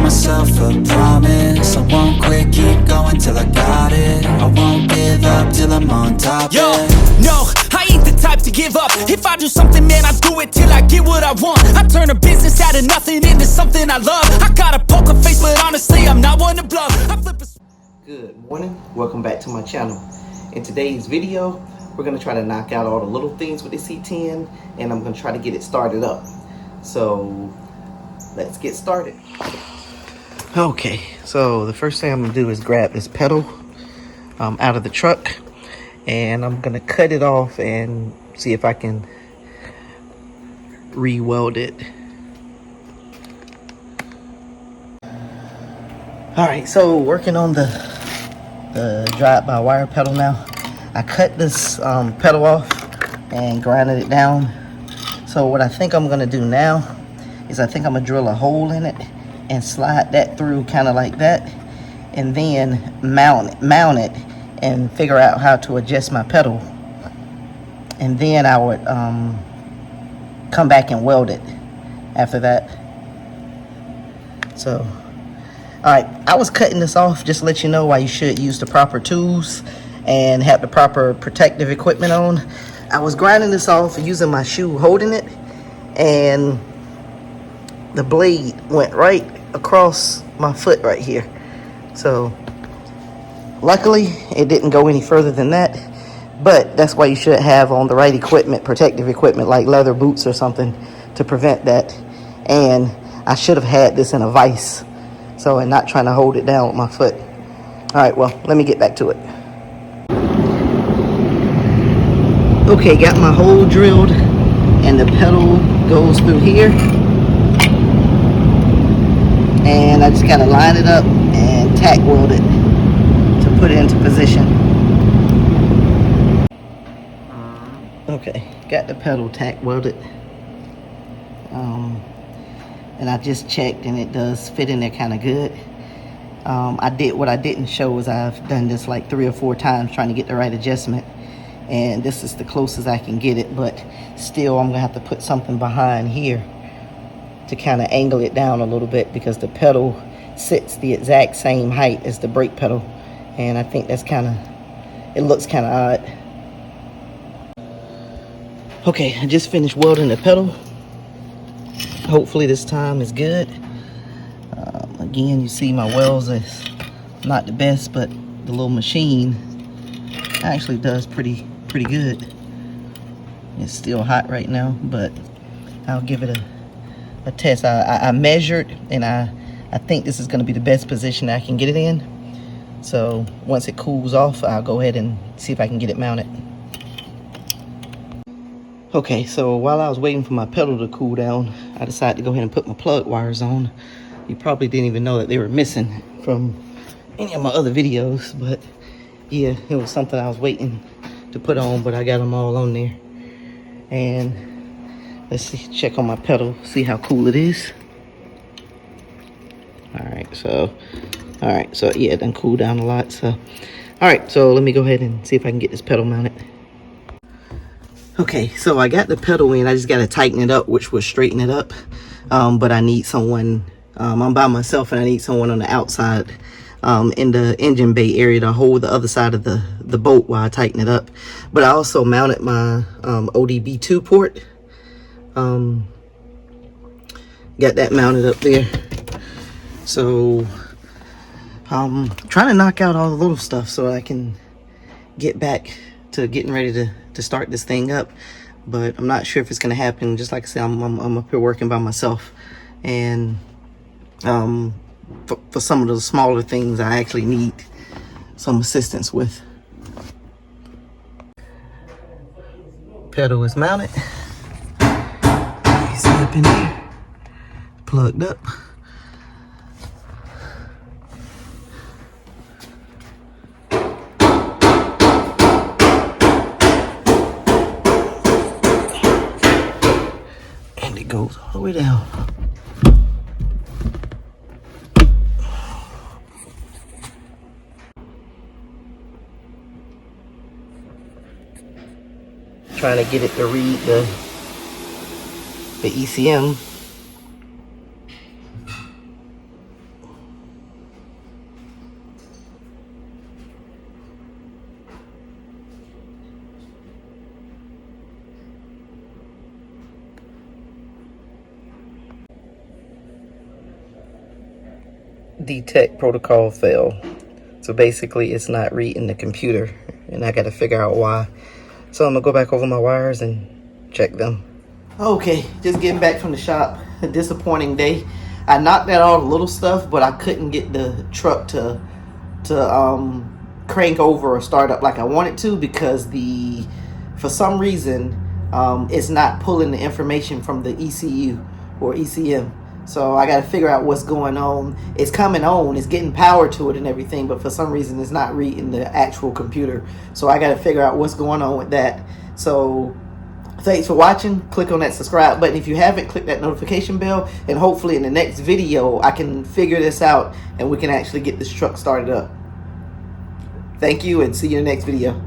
myself a promise, I won't quit, keep going till I got it. I won't give up till I'm on top. Yo, no, I ain't the type to give up. If I do something, man, I do it till I get what I want. I turn a business out of nothing into something I love. I got a poker face, but honestly, I'm not one to bluff. I flip a... Good morning, welcome back to my channel. In today's video, we're going to try to knock out all the little things with the C10, and I'm going to try to get it started up. So let's get started. Okay, so the first thing I'm going to do is grab this pedal out of the truck, and I'm going to cut it off and see if I can re-weld it. Alright, so working on the drive-by-wire pedal now. I cut this pedal off and grinded it down. So what I think I'm going to do now is I think I'm going to drill a hole in it and slide that through kind of like that, and then mount it and figure out how to adjust my pedal. And then I would come back and weld it after that. So alright, I was cutting this off just to let you know why you should use the proper tools and have the proper protective equipment on. I was grinding this off using my shoe holding it, and the blade went right across my foot right here. So luckily it didn't go any further than that, but that's why you should have on the right equipment, protective equipment like leather boots or something to prevent that. And I should have had this in a vise, so, and not trying to hold it down with my foot. All right, well, let me get back to it. Okay, got my hole drilled, and the pedal goes through here. And I just gotta line it up and tack weld it to put it into position. Okay, got the pedal tack welded. And I just checked, and it does fit in there kind of good. What I didn't show is I've done this like 3 or 4 times trying to get the right adjustment, and this is the closest I can get it, but still I'm gonna have to put something behind here to kind of angle it down a little bit, because the pedal sits the exact same height as the brake pedal, and I think that's it looks kind of odd. Okay, I just finished welding the pedal. Hopefully this time is good. Again, you see my welds is not the best, but the little machine actually does pretty good. It's still hot right now, but I'll give it a test. I measured, and I think this is going to be the best position I can get it in. So once it cools off, I'll go ahead and see if I can get it mounted. Okay, so while I was waiting for my pedal to cool down, I decided to go ahead and put my plug wires on. You probably didn't even know that they were missing from any of my other videos, but yeah, it was something I was waiting to put on, but I got them all on there. And let's see, check on my pedal, see how cool it is. Alright, so yeah, it done cooled down a lot. So alright, so let me go ahead and see if I can get this pedal mounted. Okay, so I got the pedal in. I just got to tighten it up, which will straighten it up. But I need someone, I'm by myself, and I need someone on the outside in the engine bay area to hold the other side of the bolt while I tighten it up. But I also mounted my ODB2 port. Got that mounted up there. So I'm trying to knock out all the little stuff so I can get back to getting ready to start this thing up, but I'm not sure if it's gonna happen. Just like I said, I'm up here working by myself, and for some of the smaller things I actually need some assistance with. Pedal is mounted. You see up in here, plugged up. It goes all the way down. Trying to get it to read the ECM. detect protocol fail. So basically it's not reading the computer, and I got to figure out why. So I'm gonna go back over my wires and check them. Okay, just getting back from the shop. A disappointing day. I knocked out all the little stuff, but I couldn't get the truck to crank over or start up like I wanted to, because for some reason it's not pulling the information from the ECU or ECM. So I got to figure out what's going on. It's coming on, it's getting power to it and everything, but for some reason it's not reading the actual computer. So I got to figure out what's going on with that. So thanks for watching. Click on that subscribe button if you haven't. Click that notification bell, and hopefully in the next video I can figure this out and we can actually get this truck started up. Thank you, and see you in the next video.